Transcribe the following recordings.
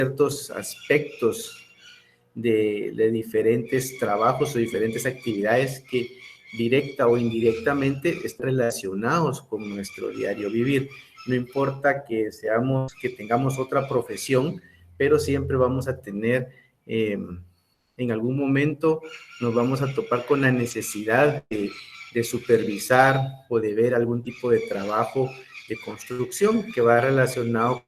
ciertos aspectos de diferentes trabajos o diferentes actividades que directa o indirectamente están relacionados con nuestro diario vivir. No importa que tengamos otra profesión, pero siempre vamos a tener, en algún momento nos vamos a topar con la necesidad de supervisar o de ver algún tipo de trabajo de construcción que va relacionado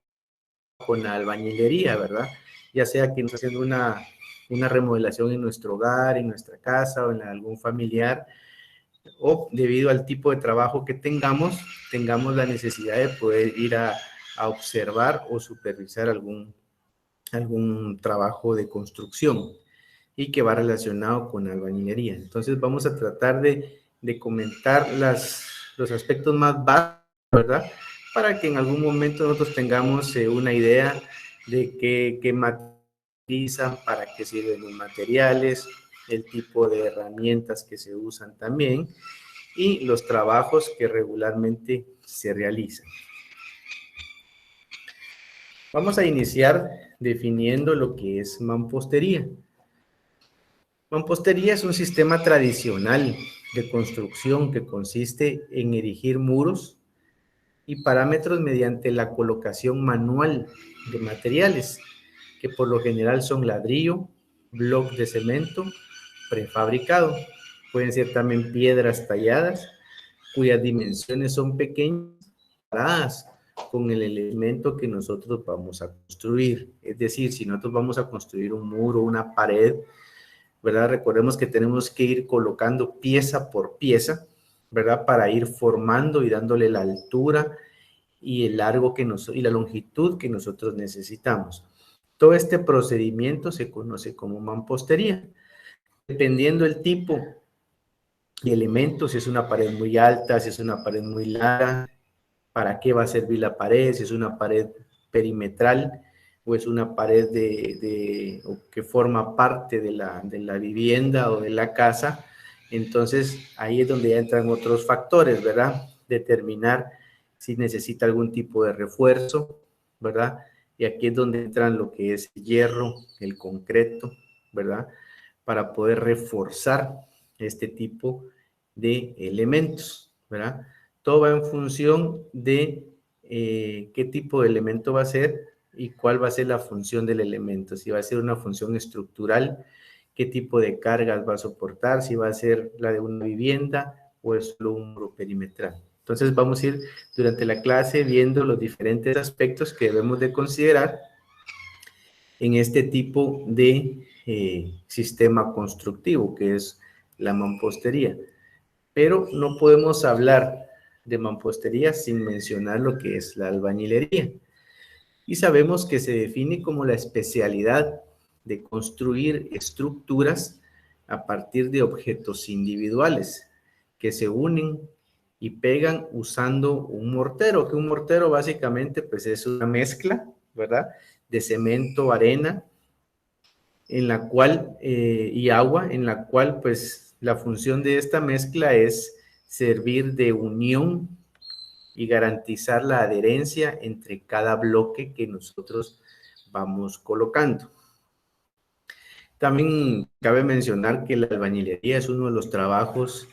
con la albañilería, ¿verdad? Ya sea que nos haciendo una remodelación en nuestro hogar, en nuestra casa o en algún familiar, o debido al tipo de trabajo que tengamos la necesidad de poder ir a observar o supervisar algún trabajo de construcción y que va relacionado con la albañilería. Entonces vamos a tratar de comentar los aspectos más básicos, ¿verdad? Para que en algún momento nosotros tengamos una idea de qué utilizan, para qué sirven los materiales, el tipo de herramientas que se usan también y los trabajos que regularmente se realizan. Vamos a iniciar definiendo lo que es mampostería. Mampostería es un sistema tradicional de construcción que consiste en erigir muros y parámetros mediante la colocación manual de materiales, que por lo general son ladrillo, bloque de cemento, prefabricado. Pueden ser también piedras talladas, cuyas dimensiones son pequeñas con el elemento que nosotros vamos a construir. Es decir, si nosotros vamos a construir un muro, una pared, ¿verdad? Recordemos que tenemos que ir colocando pieza por pieza, ¿verdad? Para ir formando y dándole la altura y el largo y la longitud que nosotros necesitamos. Todo este procedimiento se conoce como mampostería. Dependiendo el tipo y elemento, si es una pared muy alta, si es una pared muy larga, para qué va a servir la pared, si es una pared perimetral o es una pared que forma parte de la vivienda o de la casa. Entonces ahí es donde ya entran otros factores, ¿verdad? Determinar si necesita algún tipo de refuerzo, ¿verdad? Y aquí es donde entran lo que es el hierro, el concreto, ¿verdad? Para poder reforzar este tipo de elementos, ¿verdad? Todo va en función de qué tipo de elemento va a ser y cuál va a ser la función del elemento. Si va a ser una función estructural, qué tipo de cargas va a soportar, si va a ser la de una vivienda o es solo un muro perimetral. Entonces vamos a ir durante la clase viendo los diferentes aspectos que debemos de considerar en este tipo de sistema constructivo que es la mampostería. Pero no podemos hablar de mampostería sin mencionar lo que es la albañilería. Y sabemos que se define como la especialidad de construir estructuras a partir de objetos individuales que se unen y pegan usando un mortero, que un mortero básicamente pues es una mezcla, ¿verdad? De cemento, arena, en la cual, y agua, en la cual pues la función de esta mezcla es servir de unión y garantizar la adherencia entre cada bloque que nosotros vamos colocando. También cabe mencionar que la albañilería es uno de los trabajos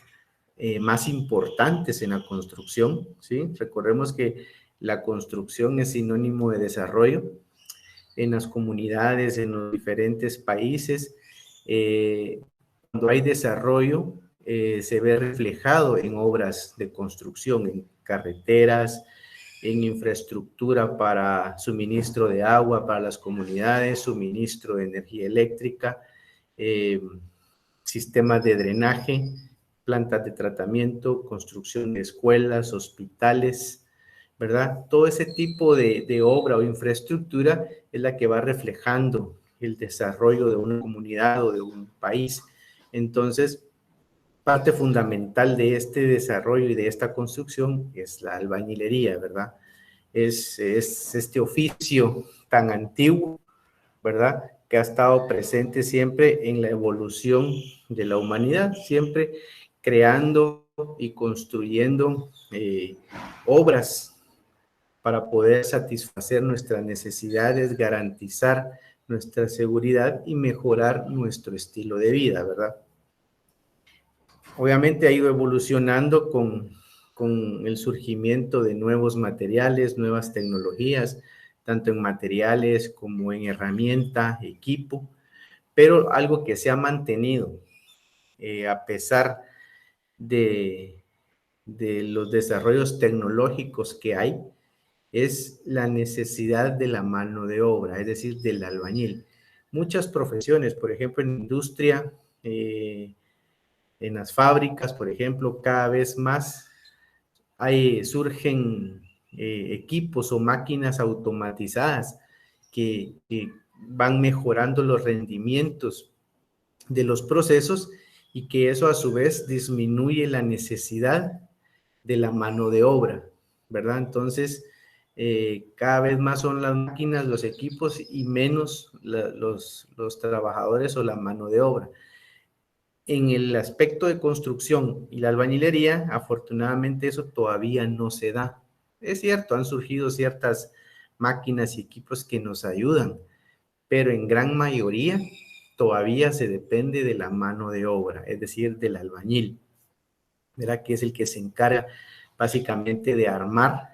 más importantes en la construcción, ¿sí? Recordemos que la construcción es sinónimo de desarrollo en las comunidades, en los diferentes países. Cuando hay desarrollo, se ve reflejado en obras de construcción, en carreteras, en infraestructura para suministro de agua para las comunidades, suministro de energía eléctrica, sistemas de drenaje, plantas de tratamiento, construcción de escuelas, hospitales, ¿verdad? Todo ese tipo de obra o infraestructura es la que va reflejando el desarrollo de una comunidad o de un país. Entonces, parte fundamental de este desarrollo y de esta construcción es la albañilería, ¿verdad? Es este oficio tan antiguo, ¿verdad? Que ha estado presente siempre en la evolución de la humanidad, siempre creando y construyendo obras para poder satisfacer nuestras necesidades, garantizar nuestra seguridad y mejorar nuestro estilo de vida, ¿verdad? Obviamente ha ido evolucionando con el surgimiento de nuevos materiales, nuevas tecnologías, tanto en materiales como en herramienta, equipo, pero algo que se ha mantenido a pesar de los desarrollos tecnológicos que hay, es la necesidad de la mano de obra, es decir, del albañil. Muchas profesiones, por ejemplo, en industria, en las fábricas, por ejemplo, cada vez más surgen equipos o máquinas automatizadas que van mejorando los rendimientos de los procesos y que eso a su vez disminuye la necesidad de la mano de obra, ¿verdad? Entonces, cada vez más son las máquinas, los equipos y menos los trabajadores o la mano de obra. En el aspecto de construcción y la albañilería, afortunadamente eso todavía no se da. Es cierto, han surgido ciertas máquinas y equipos que nos ayudan, pero en gran mayoría todavía se depende de la mano de obra, es decir, del albañil, ¿verdad? Que es el que se encarga básicamente de armar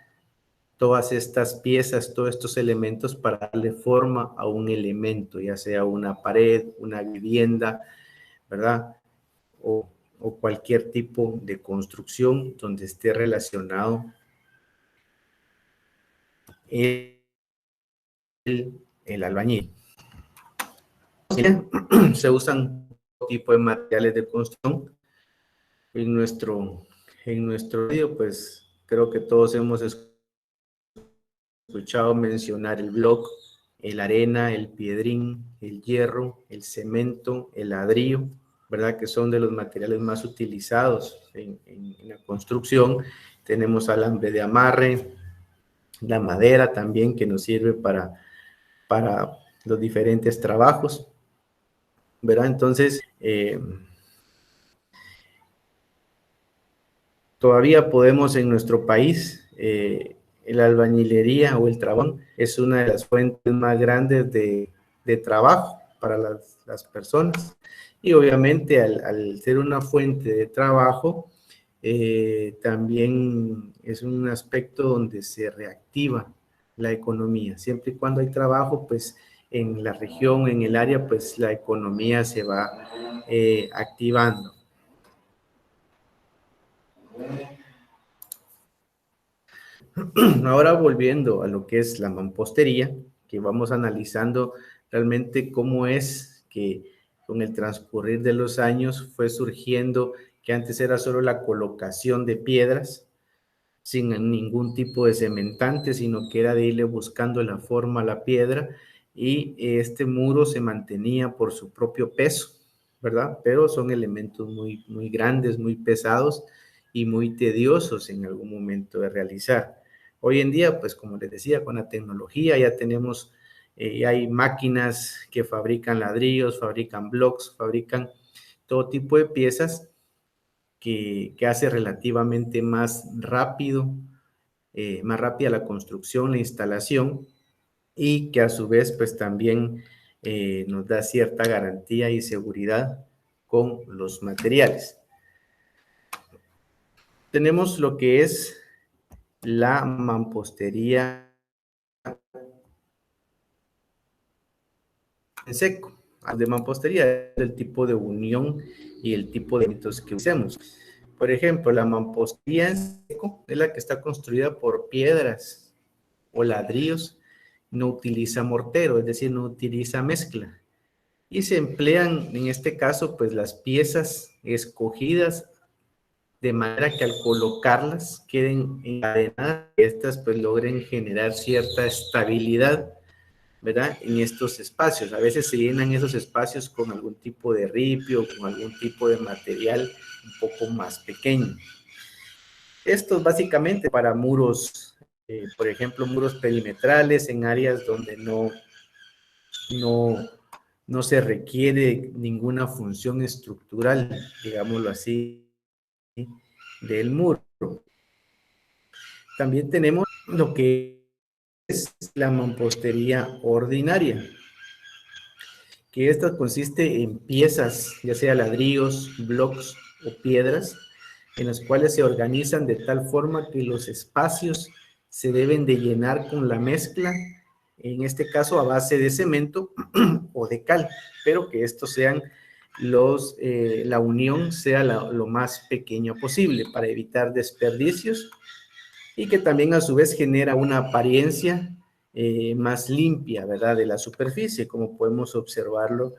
todas estas piezas, todos estos elementos para darle forma a un elemento, ya sea una pared, una vivienda, ¿verdad? O cualquier tipo de construcción donde esté relacionado el, el albañil. Se usan todo tipo de materiales de construcción. En nuestro medio, pues creo que todos hemos escuchado mencionar el block, el arena, el piedrín, el hierro, el cemento, el ladrillo, ¿verdad? Que son de los materiales más utilizados en la construcción. Tenemos alambre de amarre, la madera también que nos sirve para los diferentes trabajos, ¿verdad? Entonces, todavía podemos en nuestro país, la albañilería o el trabajo es una de las fuentes más grandes de trabajo para las personas. Y obviamente al ser una fuente de trabajo, también es un aspecto donde se reactiva la economía. Siempre y cuando hay trabajo, pues en la región, en el área, pues la economía se va activando. Ahora volviendo a lo que es la mampostería, que vamos analizando realmente cómo es que con el transcurrir de los años fue surgiendo que antes era solo la colocación de piedras sin ningún tipo de cementante, sino que era de irle buscando la forma a la piedra y este muro se mantenía por su propio peso, ¿verdad? Pero son elementos muy, muy grandes, muy pesados y muy tediosos en algún momento de realizar. Hoy en día, pues como les decía, con la tecnología ya tenemos, hay máquinas que fabrican ladrillos, fabrican blocks, fabrican todo tipo de piezas que hace relativamente más rápida la construcción, la instalación y que a su vez pues también nos da cierta garantía y seguridad con los materiales. Tenemos lo que es la mampostería en seco. De mampostería es el tipo de unión y el tipo de elementos que usemos. Por ejemplo, la mampostería en seco es la que está construida por piedras o ladrillos, no utiliza mortero, es decir, no utiliza mezcla. Y se emplean, en este caso, pues las piezas escogidas de manera que al colocarlas queden encadenadas, estas pues logren generar cierta estabilidad, ¿verdad? En estos espacios. A veces se llenan esos espacios con algún tipo de ripio, con algún tipo de material un poco más pequeño. Esto es básicamente para muros, por ejemplo, muros perimetrales en áreas donde no se requiere ninguna función estructural, digámoslo así, del muro. También tenemos lo que es la mampostería ordinaria, que esta consiste en piezas, ya sea ladrillos, blocks o piedras, en las cuales se organizan de tal forma que los espacios se deben de llenar con la mezcla, en este caso a base de cemento o de cal, pero que estos sean la unión sea lo más pequeño posible para evitar desperdicios y que también a su vez genera una apariencia más limpia, ¿verdad?, de la superficie, como podemos observarlo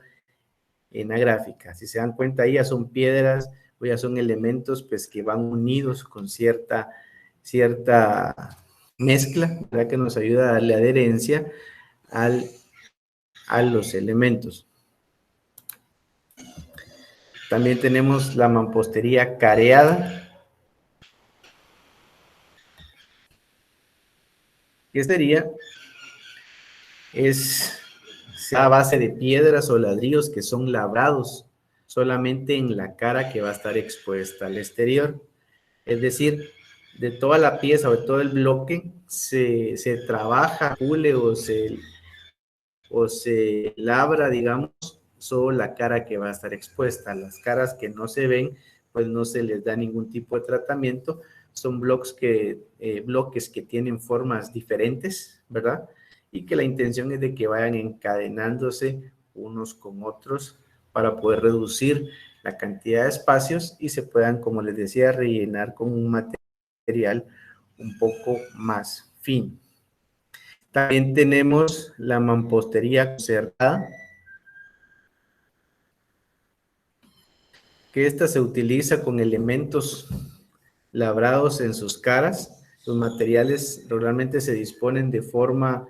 en la gráfica. Si se dan cuenta, ahí ya son piedras o ya son elementos pues que van unidos con cierta mezcla, ¿verdad?, que nos ayuda a darle adherencia a los elementos. También tenemos la mampostería careada, que es a base de piedras o ladrillos que son labrados solamente en la cara que va a estar expuesta al exterior. Es decir, de toda la pieza o de todo el bloque se trabaja, pule o se labra, digamos, solo la cara que va a estar expuesta. Las caras que no se ven, pues no se les da ningún tipo de tratamiento. Son bloques que tienen formas diferentes, ¿verdad? Y que la intención es de que vayan encadenándose unos con otros para poder reducir la cantidad de espacios y se puedan, como les decía, rellenar con un material un poco más fino. También tenemos la mampostería cerrada, que esta se utiliza con elementos labrados en sus caras. Los materiales normalmente se disponen de forma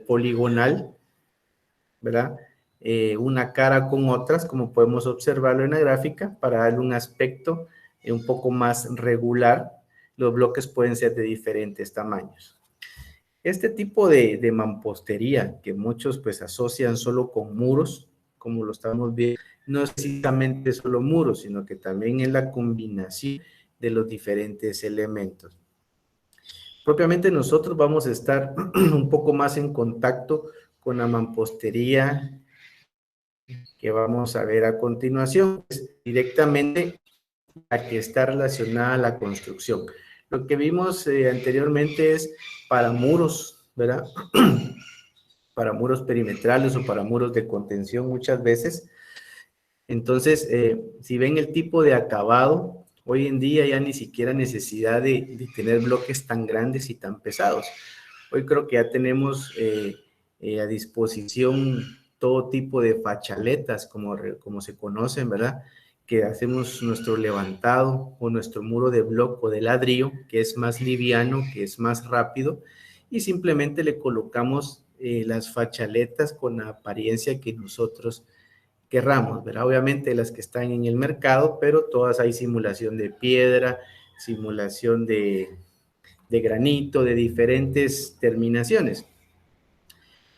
poligonal, ¿verdad? Una cara con otras, como podemos observarlo en la gráfica, para darle un aspecto un poco más regular. Los bloques pueden ser de diferentes tamaños. Este tipo de mampostería que muchos pues asocian solo con muros, como lo estamos viendo, no es precisamente solo muros, sino que también es la combinación de los diferentes elementos. Propiamente nosotros vamos a estar un poco más en contacto con la mampostería que vamos a ver a continuación, es directamente la que está relacionada a la construcción. Lo que vimos anteriormente es para muros, ¿verdad? Para muros perimetrales o para muros de contención muchas veces. Entonces, si ven el tipo de acabado, hoy en día ya ni siquiera necesidad de tener bloques tan grandes y tan pesados. Hoy creo que ya tenemos a disposición todo tipo de fachaletas, como se conocen, ¿verdad? Que hacemos nuestro levantado o nuestro muro de bloque o de ladrillo, que es más liviano, que es más rápido, y simplemente le colocamos las fachaletas con la apariencia que nosotros querramos, ¿verdad? Obviamente las que están en el mercado, pero todas hay simulación de piedra, simulación de granito, de diferentes terminaciones.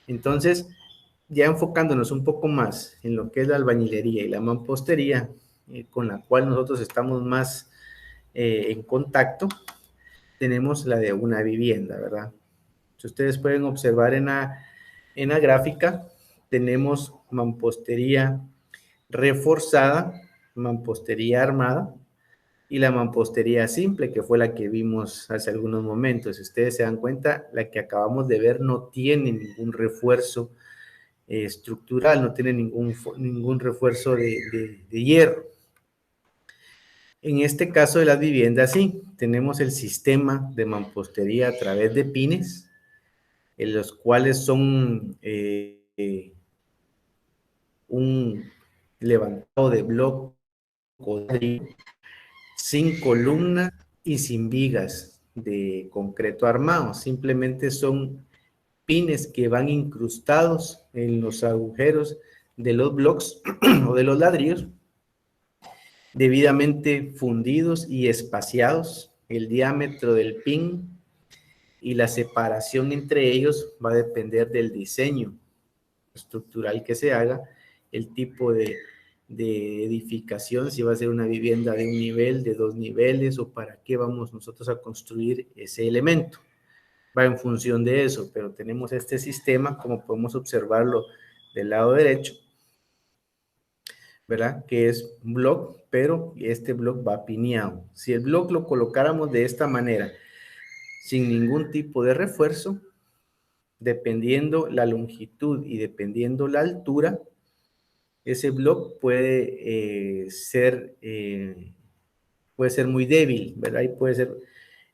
Entonces, ya enfocándonos un poco más en lo que es la albañilería y la mampostería, con la cual nosotros estamos más en contacto, tenemos la de una vivienda, ¿verdad? Si ustedes pueden observar en la gráfica, tenemos mampostería reforzada, mampostería armada y la mampostería simple, que fue la que vimos hace algunos momentos. Si ustedes se dan cuenta, la que acabamos de ver no tiene ningún refuerzo estructural, no tiene ningún refuerzo de hierro. En este caso de las viviendas, sí, tenemos el sistema de mampostería a través de pines, en los cuales son un levantado de bloque sin columna y sin vigas de concreto armado, simplemente son pines que van incrustados en los agujeros de los blocks o de los ladrillos, debidamente fundidos y espaciados. El diámetro del pin y la separación entre ellos va a depender del diseño estructural que se haga, el tipo de edificación, si va a ser una vivienda de un nivel, de 2 niveles, o para qué vamos nosotros a construir ese elemento. va en función de eso, pero tenemos este sistema, como podemos observarlo del lado derecho, ¿verdad? Que es un block, pero este block va pineado. Si el block lo colocáramos de esta manera, sin ningún tipo de refuerzo, dependiendo la longitud y dependiendo la altura, ese block puede ser muy débil, ¿verdad? Y puede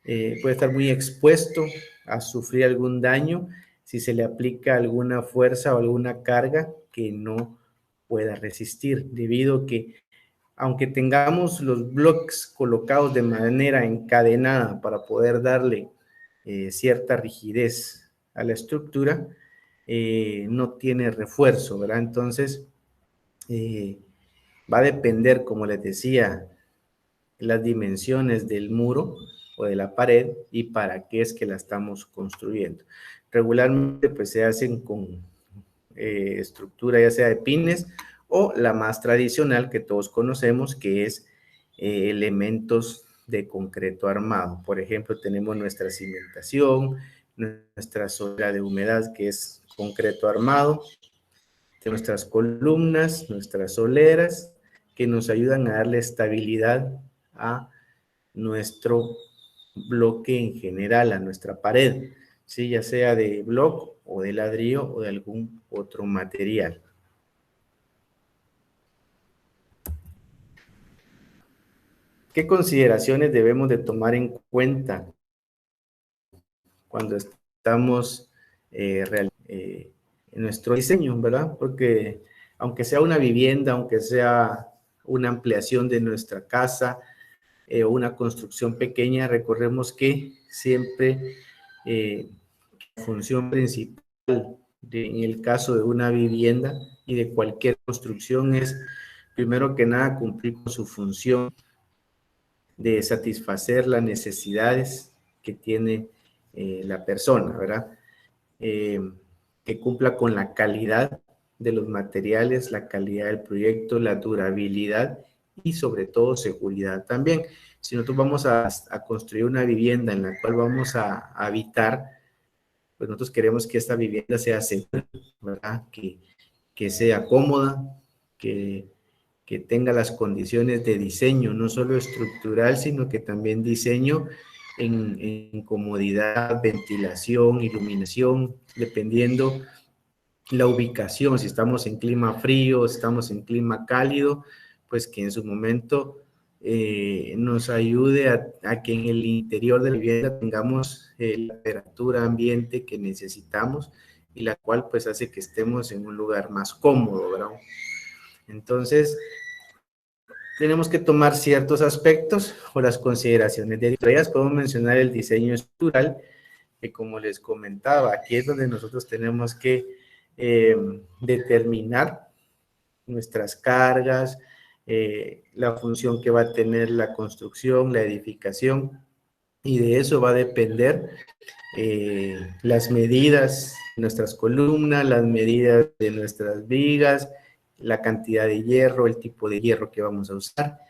estar muy expuesto a sufrir algún daño si se le aplica alguna fuerza o alguna carga que no pueda resistir, debido a que aunque tengamos los blocks colocados de manera encadenada para poder darle cierta rigidez a la estructura, no tiene refuerzo, ¿verdad? Entonces, va a depender, como les decía, las dimensiones del muro o de la pared y para qué es que la estamos construyendo. Regularmente, pues se hacen con estructura ya sea de pines o la más tradicional que todos conocemos, que es elementos de concreto armado. Por ejemplo, tenemos nuestra cimentación, nuestra solera de humedad, que es concreto armado, de nuestras columnas, nuestras soleras, que nos ayudan a darle estabilidad a nuestro bloque en general, a nuestra pared, ¿sí? Ya sea de bloc o de ladrillo o de algún otro material. ¿Qué consideraciones debemos de tomar en cuenta cuando estamos en nuestro diseño, ¿verdad? Porque aunque sea una vivienda, aunque sea una ampliación de nuestra casa, una construcción pequeña, recordemos que siempre la función principal en el caso de una vivienda y de cualquier construcción es, primero que nada, cumplir con su función de satisfacer las necesidades que tiene la persona, ¿verdad? Que cumpla con la calidad de los materiales, la calidad del proyecto, la durabilidad y sobre todo seguridad también. Si nosotros vamos a construir una vivienda en la cual vamos a habitar, pues nosotros queremos que esta vivienda sea segura, ¿verdad? Que sea cómoda, que tenga las condiciones de diseño, no solo estructural, sino que también diseño en comodidad, ventilación, iluminación, dependiendo la ubicación, si estamos en clima frío, si estamos en clima cálido, pues que en su momento nos ayude a que en el interior de la vivienda tengamos la temperatura ambiente que necesitamos y la cual pues hace que estemos en un lugar más cómodo, ¿verdad? Entonces, tenemos que tomar ciertos aspectos o las consideraciones de ellas. Podemos mencionar el diseño estructural, que como les comentaba, aquí es donde nosotros tenemos que determinar nuestras cargas, la función que va a tener la construcción, la edificación, y de eso va a depender las medidas de nuestras columnas, las medidas de nuestras vigas, la cantidad de hierro, el tipo de hierro que vamos a usar,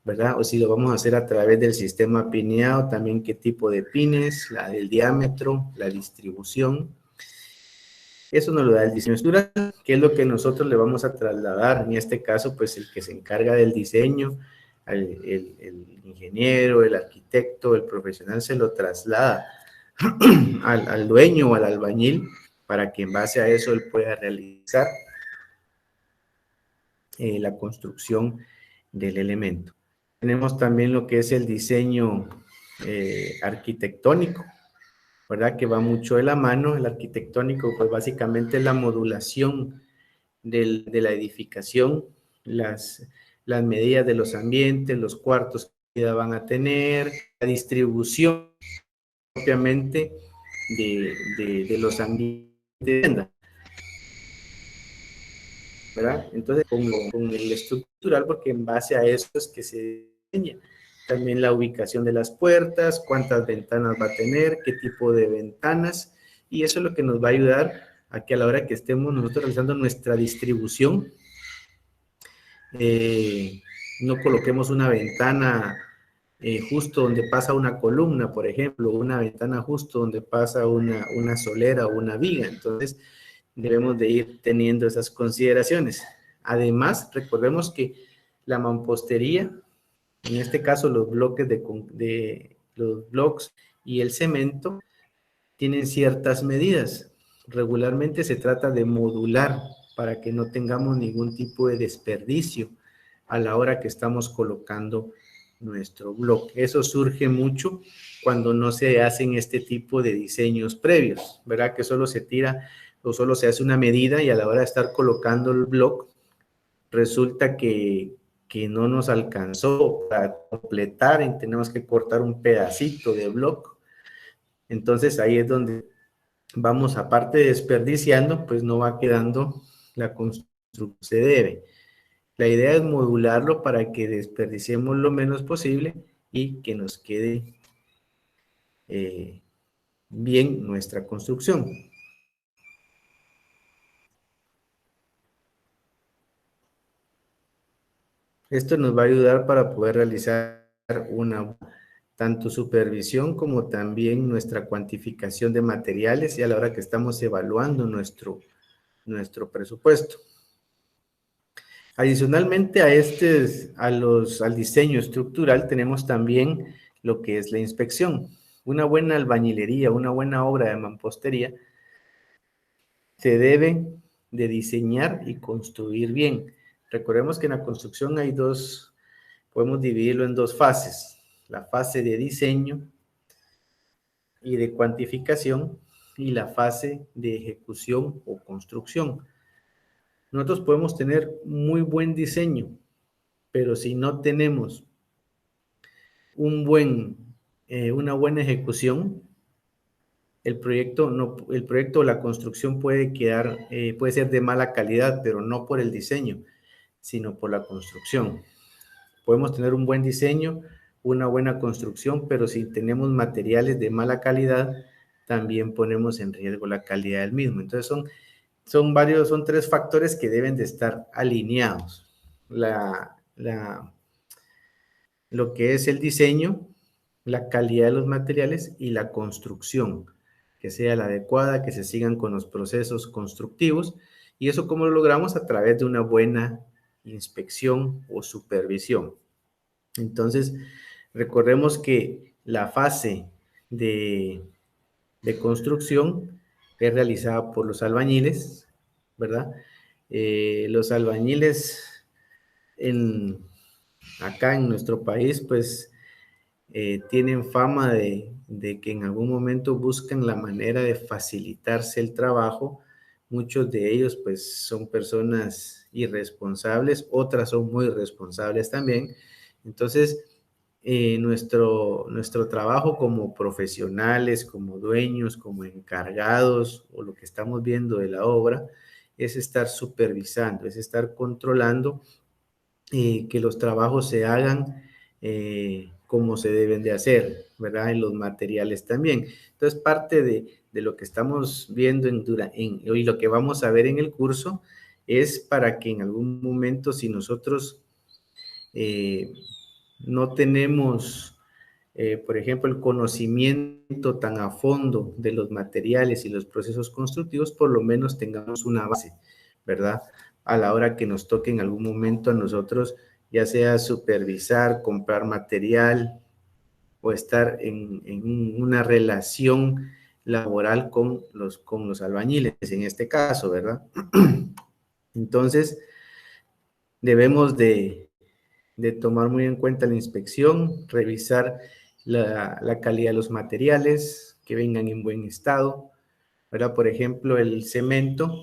¿verdad? O si lo vamos a hacer a través del sistema pineado, también qué tipo de pines, el diámetro, la distribución. Eso nos lo da el diseño estructural, que es lo que nosotros le vamos a trasladar. En este caso, pues el que se encarga del diseño, el ingeniero, el arquitecto, el profesional se lo traslada al dueño o al albañil para que en base a eso él pueda realizar la construcción del elemento. Tenemos también lo que es el diseño arquitectónico, ¿verdad? Que va mucho de la mano. El arquitectónico, pues básicamente es la modulación de la edificación, las medidas de los ambientes, los cuartos que van a tener, la distribución propiamente de los ambientes, ¿verdad? Entonces, con el estructural, porque en base a eso es que se diseña. También la ubicación de las puertas, cuántas ventanas va a tener, qué tipo de ventanas, y eso es lo que nos va a ayudar a que a la hora que estemos nosotros realizando nuestra distribución, no coloquemos una ventana justo donde pasa una columna, por ejemplo, una ventana justo donde pasa una solera o una viga. Entonces, debemos de ir teniendo esas consideraciones. Además, recordemos que la mampostería, en este caso los bloques de los blocks y el cemento, tienen ciertas medidas. Regularmente se trata de modular para que no tengamos ningún tipo de desperdicio a la hora que estamos colocando nuestro bloque. Eso surge mucho cuando no se hacen este tipo de diseños previos, ¿verdad? Que solo se tira o solo se hace una medida y a la hora de estar colocando el bloque resulta que no nos alcanzó para completar y tenemos que cortar un pedacito de bloque. Entonces ahí es donde vamos, aparte de desperdiciando, pues no va quedando la construcción que se debe. La idea es modularlo para que desperdiciemos lo menos posible y que nos quede bien nuestra construcción. Esto nos va a ayudar para poder realizar una tanto supervisión como también nuestra cuantificación de materiales y a la hora que estamos evaluando nuestro presupuesto. Adicionalmente al diseño estructural tenemos también lo que es la inspección. Una buena albañilería, una buena obra de mampostería se debe de diseñar y construir bien. Recordemos que en la construcción podemos dividirlo en dos fases. La fase de diseño y de cuantificación y la fase de ejecución o construcción. Nosotros podemos tener muy buen diseño, pero si no tenemos una buena ejecución, el proyecto o la construcción puede ser de mala calidad, pero no por el diseño, sino por la construcción. Podemos tener un buen diseño, una buena construcción, pero si tenemos materiales de mala calidad, también ponemos en riesgo la calidad del mismo. Entonces son tres factores que deben de estar alineados. Lo que es el diseño, la calidad de los materiales y la construcción, que sea la adecuada, que se sigan con los procesos constructivos. ¿Y eso cómo lo logramos? A través de una buena inspección o supervisión. Entonces, recordemos que la fase de, de construcción es realizada por los albañiles, ¿verdad? Los albañiles acá en nuestro país, pues, tienen fama de que en algún momento buscan la manera de facilitarse el trabajo. Muchos de ellos, pues, son personas irresponsables, otras son muy responsables también. Entonces, nuestro trabajo como profesionales, como dueños, como encargados, o lo que estamos viendo de la obra, es estar supervisando, es estar controlando que los trabajos se hagan como se deben de hacer, ¿verdad? En los materiales también. Entonces, parte de lo que estamos viendo y lo que vamos a ver en el curso es para que en algún momento, si nosotros no tenemos, por ejemplo, el conocimiento tan a fondo de los materiales y los procesos constructivos, por lo menos tengamos una base, ¿verdad? A la hora que nos toque en algún momento a nosotros, ya sea supervisar, comprar material o estar en una relación laboral con los albañiles, en este caso, ¿verdad? Entonces, debemos de tomar muy en cuenta la inspección, revisar la calidad de los materiales, que vengan en buen estado, ¿verdad? Por ejemplo, el cemento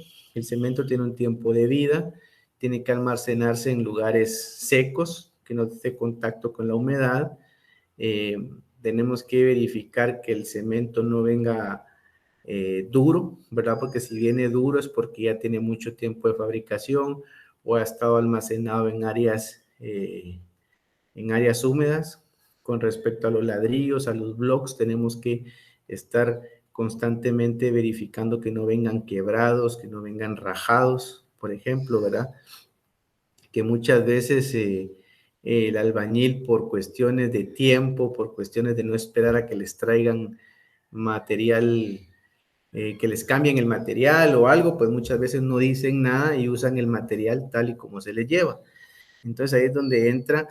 tiene un tiempo de vida, tiene que almacenarse en lugares secos, que no esté contacto con la humedad. Tenemos que verificar que el cemento no venga duro, ¿verdad? Porque si viene duro es porque ya tiene mucho tiempo de fabricación o ha estado almacenado en áreas húmedas. Con respecto a los ladrillos, a los blocks, tenemos que estar constantemente verificando que no vengan quebrados, que no vengan rajados, por ejemplo, ¿verdad? Que muchas veces el albañil por cuestiones de tiempo, por cuestiones de no esperar a que les traigan material, que les cambien el material o algo, pues muchas veces no dicen nada y usan el material tal y como se les lleva. Entonces ahí es donde entra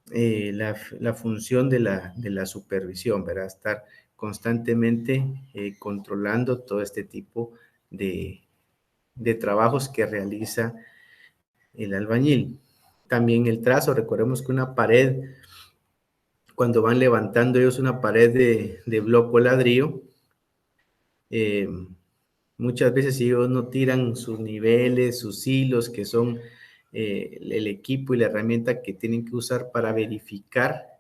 la función de la supervisión, ¿verdad? Estar constantemente controlando todo este tipo de trabajos que realiza el albañil. También el trazo, recordemos que una pared, cuando van levantando ellos una pared de bloque o ladrillo, eh, muchas veces ellos no tiran sus niveles, sus hilos, que son el equipo y la herramienta que tienen que usar para verificar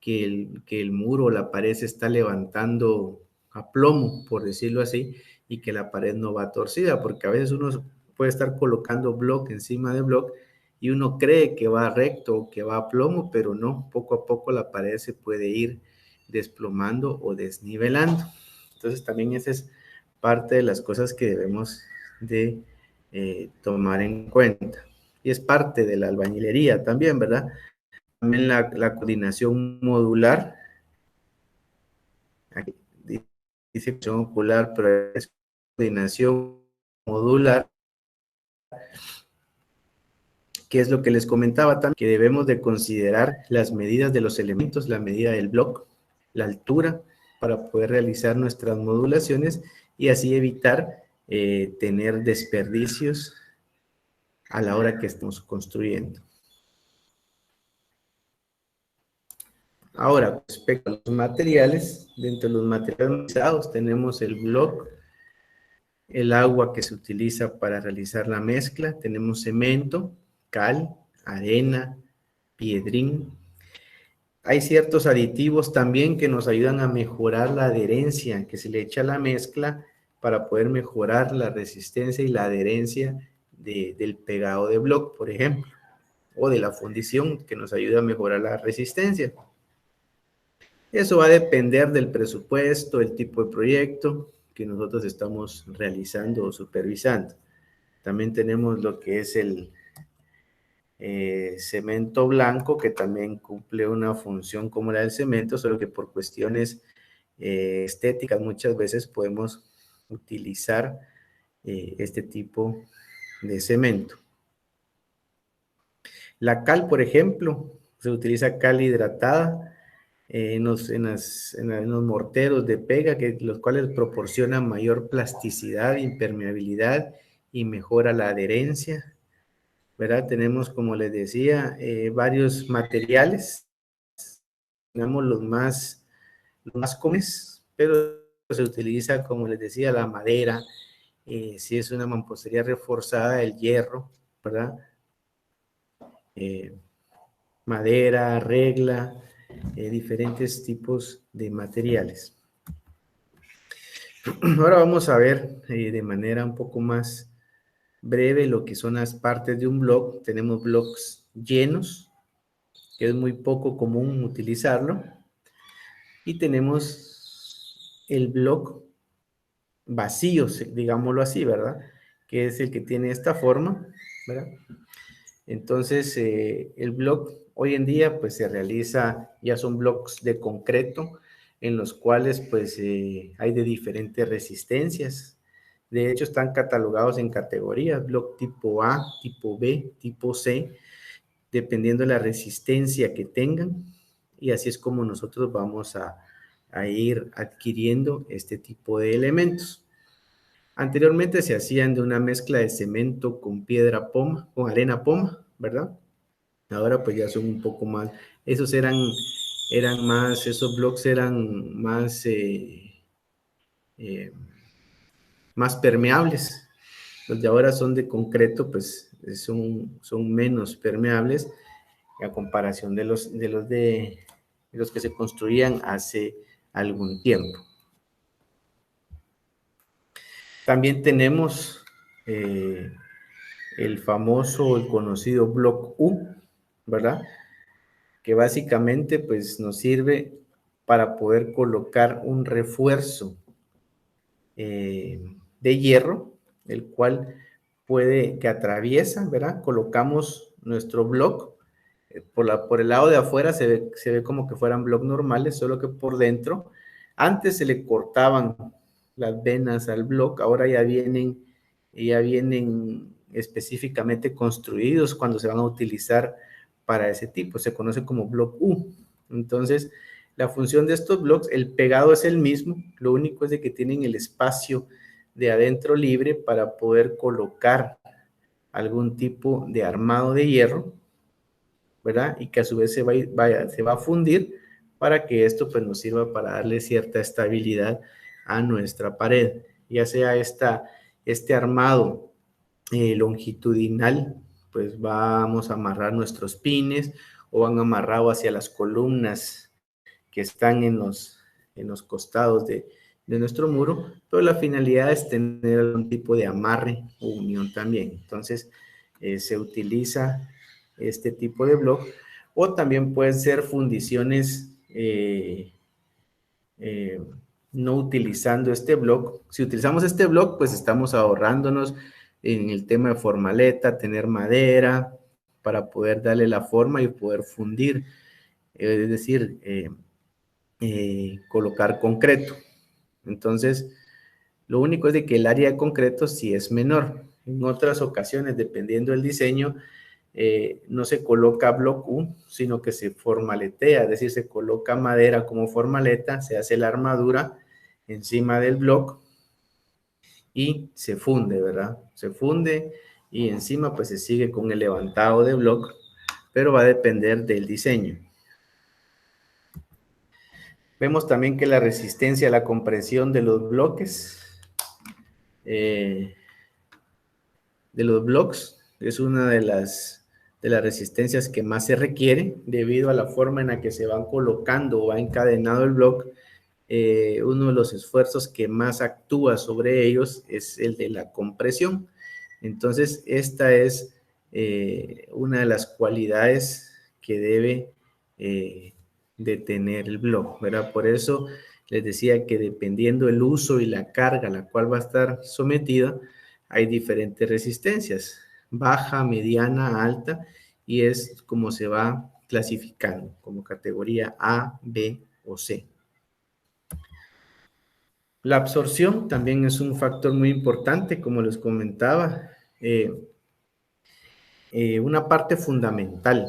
que el muro o la pared se está levantando a plomo, por decirlo así, y que la pared no va torcida, porque a veces uno puede estar colocando bloque encima de bloque y uno cree que va recto o que va a plomo, pero no, poco a poco la pared se puede ir desplomando o desnivelando. Entonces también esa es parte de las cosas que debemos de tomar en cuenta. Y es parte de la albañilería también, ¿verdad? También la coordinación modular. Aquí dice coordinación ocular, pero es coordinación modular, que es lo que les comentaba también, que debemos de considerar las medidas de los elementos, la medida del bloque, la altura, para poder realizar nuestras modulaciones y así evitar tener desperdicios a la hora que estamos construyendo. Ahora, respecto a los materiales, dentro de los materiales utilizados tenemos el bloque, el agua que se utiliza para realizar la mezcla, tenemos cemento, cal, arena, piedrín. Hay ciertos aditivos también que nos ayudan a mejorar la adherencia que se le echa a la mezcla para poder mejorar la resistencia y la adherencia del pegado de bloque, por ejemplo, o de la fundición que nos ayuda a mejorar la resistencia. Eso va a depender del presupuesto, el tipo de proyecto que nosotros estamos realizando o supervisando. También tenemos lo que es el cemento blanco, que también cumple una función como la del cemento, solo que por cuestiones estéticas muchas veces podemos utilizar este tipo de cemento. La cal, por ejemplo, se utiliza cal hidratada en los morteros de pega, los cuales proporcionan mayor plasticidad, impermeabilidad y mejora la adherencia, ¿verdad? Tenemos, como les decía, varios materiales, tenemos los más comunes, pero se utiliza, como les decía, la madera, si es una mampostería reforzada, el hierro, ¿verdad? Madera, regla, diferentes tipos de materiales. Ahora vamos a ver de manera un poco más breve lo que son las partes de un bloque. Tenemos bloques llenos, que es muy poco común utilizarlo, y tenemos el bloque vacío, digámoslo así, ¿verdad? Que es el que tiene esta forma, ¿verdad? Entonces, el bloque hoy en día, pues se realiza, ya son bloques de concreto, en los cuales, pues, hay de diferentes resistencias. De hecho, están catalogados en categorías, bloque tipo A, tipo B, tipo C, dependiendo de la resistencia que tengan, y así es como nosotros vamos a ir adquiriendo este tipo de elementos. Anteriormente se hacían de una mezcla de cemento con piedra poma, con arena poma, ¿verdad? Ahora pues ya son un poco más, eran más, esos bloques eran más, más permeables. Los de ahora son de concreto, pues son menos permeables a comparación de los que se construían hace algún tiempo. También tenemos el famoso, el conocido Block U, ¿verdad? Que básicamente pues nos sirve para poder colocar un refuerzo de hierro, el cual que atraviesa, ¿verdad? Colocamos nuestro bloque, por el lado de afuera se ve como que fueran bloques normales, solo que por dentro, antes se le cortaban las venas al bloque, ahora ya vienen específicamente construidos cuando se van a utilizar para ese tipo, se conoce como bloque U. Entonces, la función de estos bloques, el pegado es el mismo, lo único es de que tienen el espacio de adentro libre para poder colocar algún tipo de armado de hierro, ¿verdad? Y que a su vez se va a fundir para que esto pues nos sirva para darle cierta estabilidad a nuestra pared, ya sea este armado longitudinal, pues vamos a amarrar nuestros pines o van amarrados hacia las columnas que están en los costados de nuestro muro, pero la finalidad es tener algún tipo de amarre o unión también. Entonces, se utiliza este tipo de bloque o también pueden ser fundiciones no utilizando este bloque. Si utilizamos este bloque, pues estamos ahorrándonos en el tema de formaleta, tener madera para poder darle la forma y poder fundir, es decir, colocar concreto. Entonces, lo único es de que el área de concreto sí es menor. En otras ocasiones, dependiendo del diseño, no se coloca bloque U, sino que se formaletea, es decir, se coloca madera como formaleta, se hace la armadura encima del bloque y se funde, ¿verdad? Se funde y encima pues se sigue con el levantado de bloque, pero va a depender del diseño. Vemos también que la resistencia a la compresión de los bloques, de los blocks, es una de las resistencias que más se requiere debido a la forma en la que se van colocando o va encadenado el bloque. Uno de los esfuerzos que más actúa sobre ellos es el de la compresión. Entonces, esta es una de las cualidades que debe de tener el bloque, ¿verdad? Por eso les decía que dependiendo el uso y la carga a la cual va a estar sometida, hay diferentes resistencias, baja, mediana, alta, y es como se va clasificando, como categoría A, B o C. La absorción también es un factor muy importante, como les comentaba. Una parte fundamental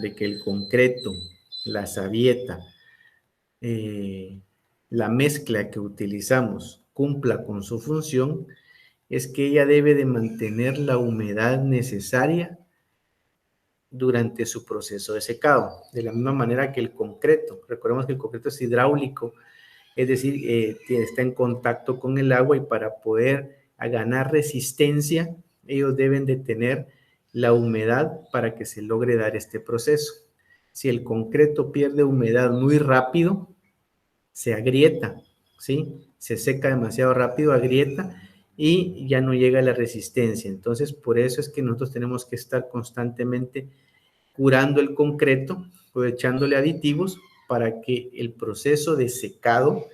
de que el concreto, la sabieta, la mezcla que utilizamos cumpla con su función, es que ella debe de mantener la humedad necesaria durante su proceso de secado, de la misma manera que el concreto. Recordemos que el concreto es hidráulico, es decir, está en contacto con el agua y para poder ganar resistencia, ellos deben de tener la humedad para que se logre dar este proceso. Si el concreto pierde humedad muy rápido, se agrieta, ¿sí? Se seca demasiado rápido, agrieta y ya no llega la resistencia. Entonces, por eso es que nosotros tenemos que estar constantemente curando el concreto o echándole aditivos para que el proceso de secado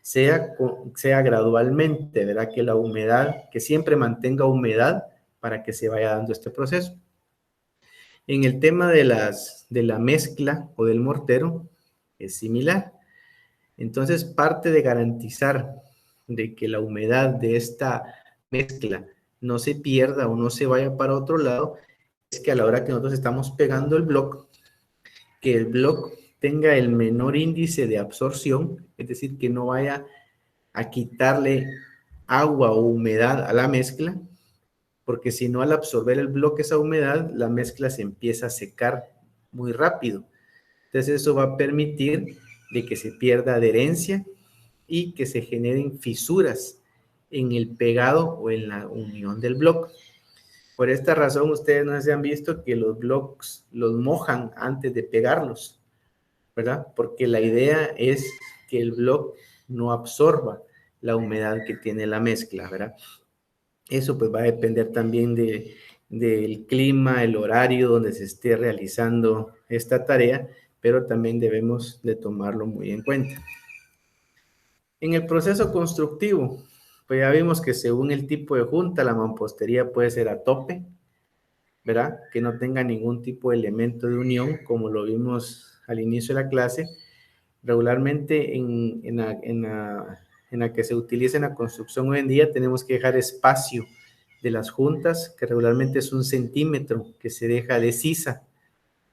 sea gradualmente, ¿verdad? Que la humedad, que siempre mantenga humedad para que se vaya dando este proceso. En el tema de la mezcla o del mortero es similar. Entonces, parte de garantizar de que la humedad de esta mezcla no se pierda o no se vaya para otro lado, es que a la hora que nosotros estamos pegando el bloque, que el bloque tenga el menor índice de absorción, es decir, que no vaya a quitarle agua o humedad a la mezcla, porque si no, al absorber el bloque esa humedad, la mezcla se empieza a secar muy rápido. Entonces eso va a permitir de que se pierda adherencia y que se generen fisuras en el pegado o en la unión del bloque. Por esta razón, ustedes no se han visto que los blocks los mojan antes de pegarlos, ¿verdad? Porque la idea es que el bloque no absorba la humedad que tiene la mezcla, ¿verdad? Eso pues va a depender también del clima, el horario donde se esté realizando esta tarea, pero también debemos de tomarlo muy en cuenta. En el proceso constructivo, pues ya vimos que según el tipo de junta, la mampostería puede ser a tope, ¿verdad? Que no tenga ningún tipo de elemento de unión, como lo vimos al inicio de la clase. Regularmente en la que se utiliza en la construcción hoy en día tenemos que dejar espacio de las juntas, que regularmente es 1 centímetro, que se deja de sisa,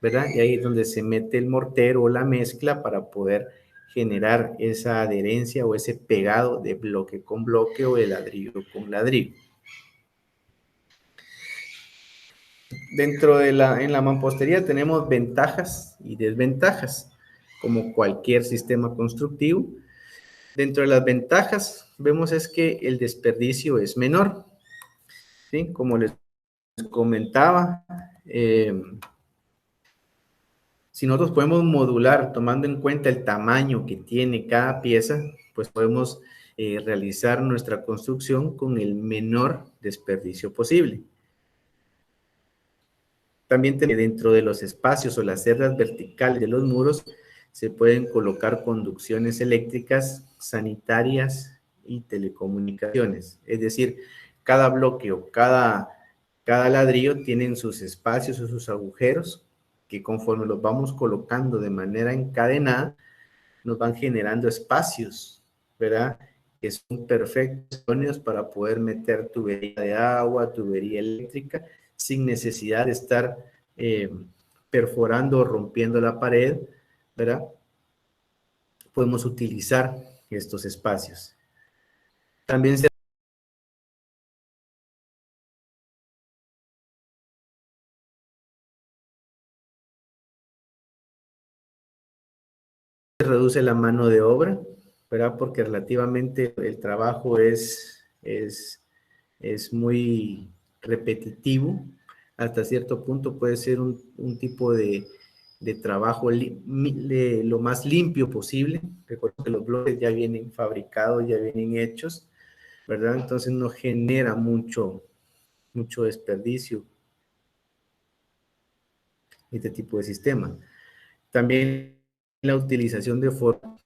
¿verdad? Y ahí es donde se mete el mortero o la mezcla para poder generar esa adherencia o ese pegado de bloque con bloque o de ladrillo con ladrillo. En la mampostería tenemos ventajas y desventajas, como cualquier sistema constructivo. Dentro de las ventajas, vemos es que el desperdicio es menor, ¿sí? Como les comentaba, si nosotros podemos modular tomando en cuenta el tamaño que tiene cada pieza, pues podemos realizar nuestra construcción con el menor desperdicio posible. También dentro de los espacios o las cerdas verticales de los muros se pueden colocar conducciones eléctricas, sanitarias y telecomunicaciones. Es decir, cada bloque o cada ladrillo tienen sus espacios o sus agujeros que conforme los vamos colocando de manera encadenada, nos van generando espacios, ¿verdad? Que son perfectos para poder meter tubería de agua, tubería eléctrica, sin necesidad de estar perforando o rompiendo la pared, ¿verdad? Podemos utilizar estos espacios. También se reduce la mano de obra, ¿verdad? Porque relativamente el trabajo es muy repetitivo. Hasta cierto punto puede ser un tipo de trabajo lo más limpio posible. Recuerdo que los bloques ya vienen fabricados, ya vienen hechos, ¿verdad? Entonces no genera mucho desperdicio este tipo de sistema. También la utilización de forma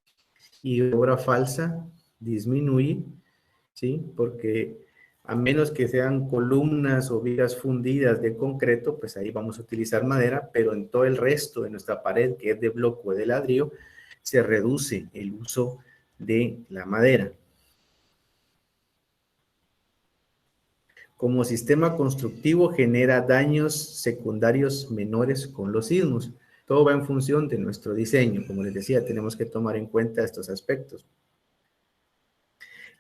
y obra falsa disminuye, ¿sí? Porque a menos que sean columnas o vigas fundidas de concreto, pues ahí vamos a utilizar madera, pero en todo el resto de nuestra pared, que es de bloque o de ladrillo, se reduce el uso de la madera. Como sistema constructivo genera daños secundarios menores con los sismos. Todo va en función de nuestro diseño. Como les decía, tenemos que tomar en cuenta estos aspectos.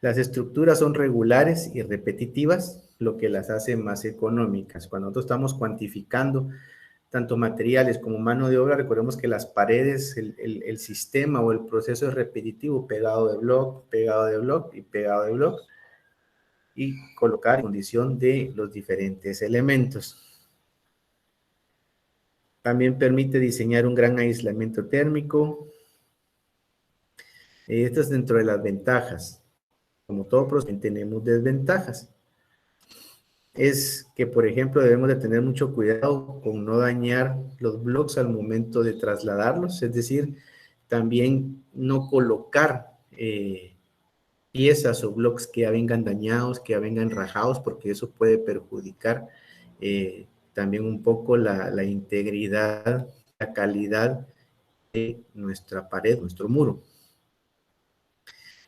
Las estructuras son regulares y repetitivas, lo que las hace más económicas. Cuando nosotros estamos cuantificando tanto materiales como mano de obra, recordemos que las paredes, el sistema o el proceso es repetitivo, pegado de bloque, pegado de bloque y pegado de bloque, y colocar en condición de los diferentes elementos. También permite diseñar un gran aislamiento térmico. Esto es dentro de las ventajas. Como todo proceso, tenemos desventajas. Es que, por ejemplo, debemos de tener mucho cuidado con no dañar los blocks al momento de trasladarlos, es decir, también no colocar piezas o blocks que ya vengan dañados, que ya vengan rajados, porque eso puede perjudicar también un poco la integridad, la calidad de nuestra pared, nuestro muro.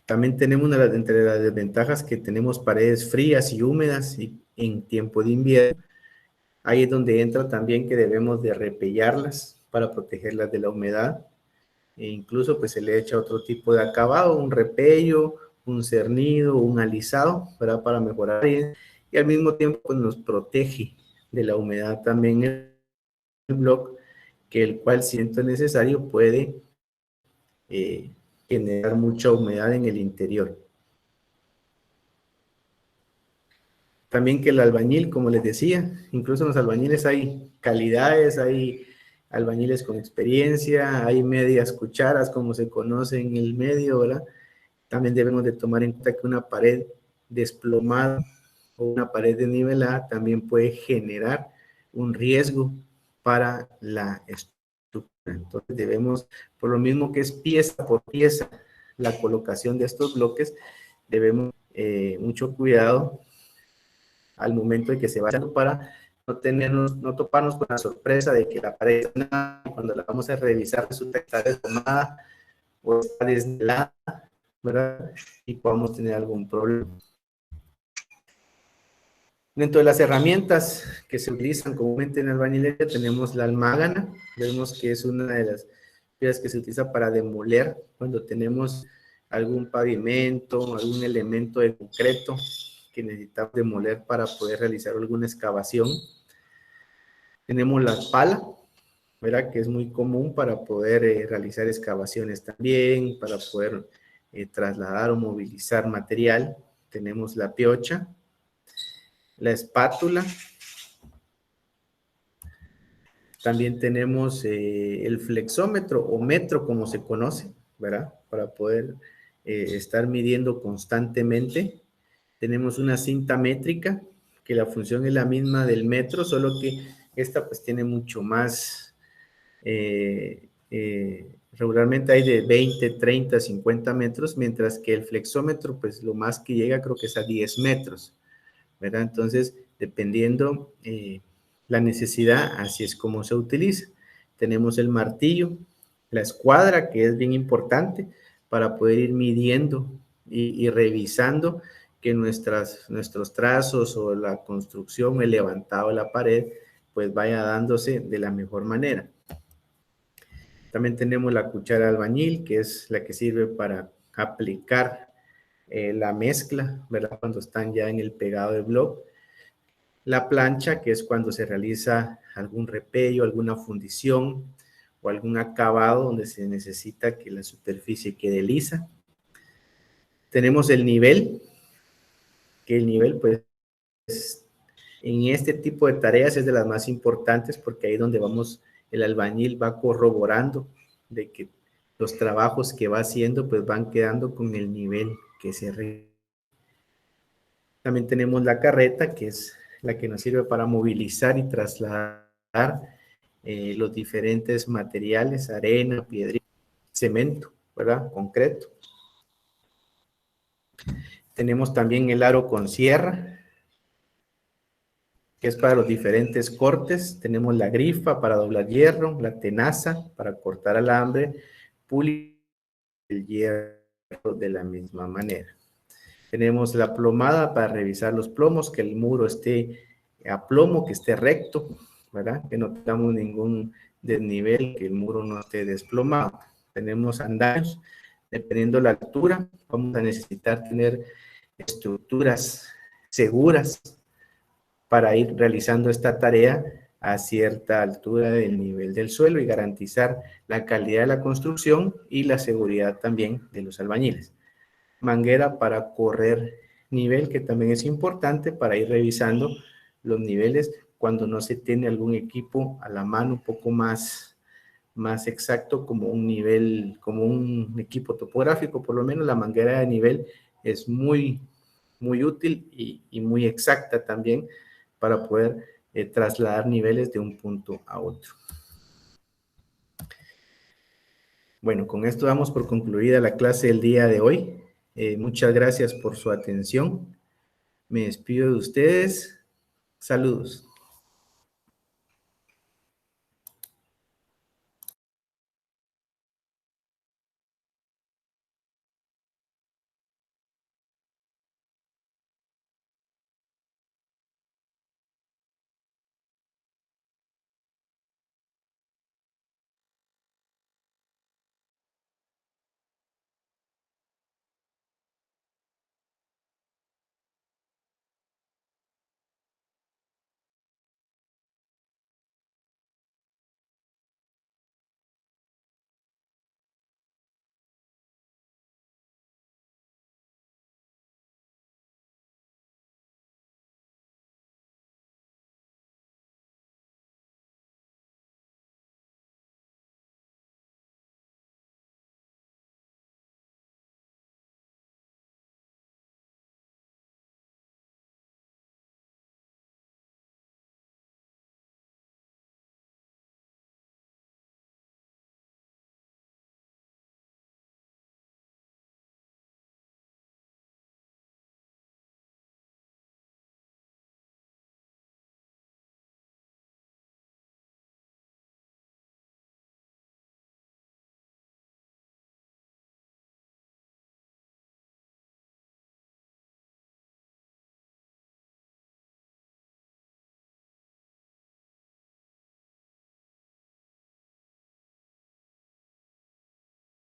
También tenemos entre las desventajas que tenemos paredes frías y húmedas y en tiempo de invierno. Ahí es donde entra también que debemos de repellarlas para protegerlas de la humedad. E incluso pues se le echa otro tipo de acabado, un repello, un cernido, un alisado, ¿verdad? Para mejorar y al mismo tiempo pues, nos protege de la humedad también el bloque, que el cual si es necesario puede generar mucha humedad en el interior. También que el albañil, como les decía, incluso en los albañiles hay calidades, hay albañiles con experiencia, hay medias cucharas, como se conoce en el medio, ¿verdad? También debemos de tomar en cuenta que una pared desplomada o una pared desnivelada también puede generar un riesgo para la estructura. Entonces debemos, por lo mismo que es pieza por pieza, la colocación de estos bloques, debemos mucho cuidado al momento de que se vaya para no toparnos con la sorpresa de que la pared, cuando la vamos a revisar, resulta que está deformada o está desnivelada, ¿verdad? Y podamos tener algún problema. Dentro de las herramientas que se utilizan comúnmente en albañilería tenemos la almágana. Vemos que es una de las piezas que se utiliza para demoler cuando tenemos algún pavimento, algún elemento de concreto que necesitamos demoler para poder realizar alguna excavación. Tenemos la pala, ¿verdad? Que es muy común para poder realizar excavaciones también, para poder trasladar o movilizar material. Tenemos la piocha, la espátula. También tenemos el flexómetro o metro, como se conoce, ¿verdad? Para poder estar midiendo constantemente. Tenemos una cinta métrica, que la función es la misma del metro, solo que esta pues tiene mucho más, regularmente hay de 20, 30, 50 metros, mientras que el flexómetro pues lo más que llega creo que es a 10 metros, ¿verdad? Entonces, dependiendo la necesidad, así es como se utiliza. Tenemos el martillo, la escuadra, que es bien importante para poder ir midiendo y revisando que nuestros trazos o la construcción, el levantado de la pared, pues vaya dándose de la mejor manera. También tenemos la cuchara albañil, que es la que sirve para aplicar la mezcla, ¿verdad? Cuando están ya en el pegado de bloc. La plancha, que es cuando se realiza algún repello, alguna fundición o algún acabado donde se necesita que la superficie quede lisa. Tenemos el nivel, que el nivel pues en este tipo de tareas es de las más importantes porque ahí es donde el albañil va corroborando de que los trabajos que va haciendo pues van quedando con el nivel que se requiere. También tenemos la carreta, que es la que nos sirve para movilizar y trasladar los diferentes materiales, arena, piedra, cemento, ¿verdad? Concreto. Tenemos también el aro con sierra, que es para los diferentes cortes. Tenemos la grifa para doblar hierro, la tenaza para cortar alambre, pulir el hierro de la misma manera. Tenemos la plomada para revisar los plomos, que el muro esté a plomo, que esté recto, ¿verdad? Que no tengamos ningún desnivel, que el muro no esté desplomado. Tenemos andamios, dependiendo de la altura, vamos a necesitar tener estructuras seguras para ir realizando esta tarea a cierta altura del nivel del suelo y garantizar la calidad de la construcción y la seguridad también de los albañiles. Manguera para correr nivel, que también es importante para ir revisando los niveles cuando no se tiene algún equipo a la mano un poco más exacto como un nivel, como un equipo topográfico. Por lo menos la manguera de nivel es muy útil y muy exacta también para poder trasladar niveles de un punto a otro. Bueno, con esto damos por concluida la clase del día de hoy. Muchas gracias por su atención. Me despido de ustedes. Saludos.